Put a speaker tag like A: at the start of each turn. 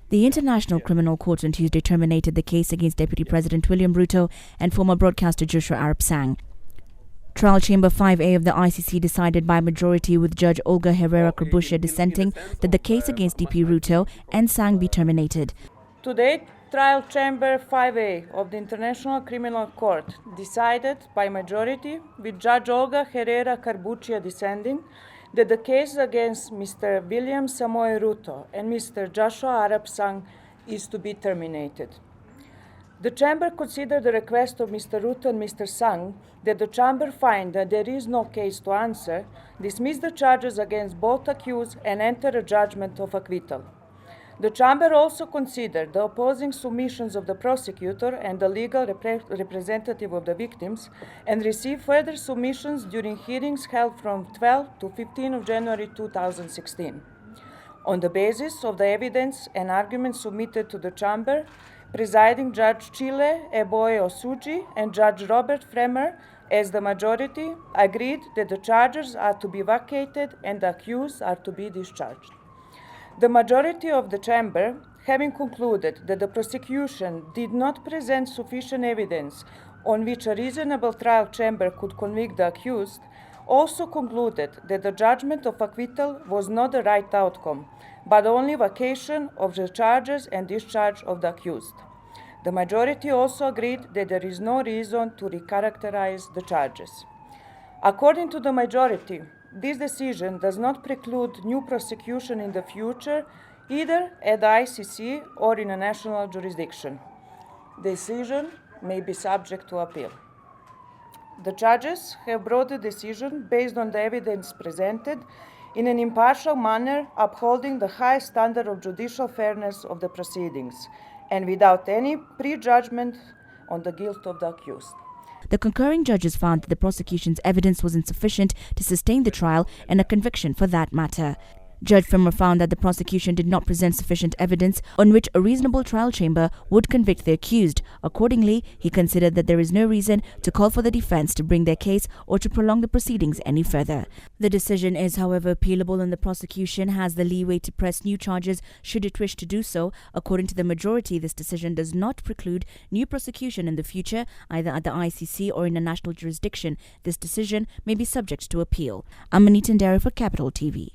A: The International Criminal Court on Tuesday terminated the case against Deputy President William Ruto and former broadcaster Arap Sang. Trial Chamber 5A of the ICC decided by majority with Judge Olga Herrera Carbuccia dissenting that the case against DP Ruto and Sang be terminated.
B: Today, Trial Chamber 5A of the International Criminal Court decided by majority with Judge Olga Herrera Carbuccia dissenting that the case against Mr. William Ruto and Mr. Arap Sang is to be terminated. The Chamber considered the request of Mr. Ruto and Mr. Sang that the Chamber find that there is no case to answer, dismiss the charges against both accused and enter a judgment of acquittal. The Chamber also considered the opposing submissions of the prosecutor and the legal representative of the victims and received further submissions during hearings held from 12 to 15 of January 2016. On the basis of the evidence and arguments submitted to the Chamber, Presiding Judge Chile Eboe-Osuji and Judge Robert Fremr, as the majority, agreed that the charges are to be vacated and the accused are to be discharged. The majority of the Chamber, having concluded that the prosecution did not present sufficient evidence on which a reasonable trial chamber could convict the accused, also concluded that the judgment of acquittal was not the right outcome, but only vacation of the charges and discharge of the accused. The majority also agreed that there is no reason to recharacterize the charges. According to the majority, this decision does not preclude new prosecution in the future, either at the ICC or in a national jurisdiction. The decision may be subject to appeal. The judges have brought the decision based on the evidence presented in an impartial manner, upholding the high standard of judicial fairness of the proceedings, and without any prejudgment on the guilt of the accused.
A: The concurring judges found that the prosecution's evidence was insufficient to sustain the trial and a conviction for that matter. Judge Fremr found that the prosecution did not present sufficient evidence on which a reasonable trial chamber would convict the accused. Accordingly, he considered that there is no reason to call for the defense to bring their case or to prolong the proceedings any further. The decision is, however, appealable, and the prosecution has the leeway to press new charges should it wish to do so. According to the majority, this decision does not preclude new prosecution in the future, either at the ICC or in a national jurisdiction. This decision may be subject to appeal. I'm Anita Nderi for Capital TV.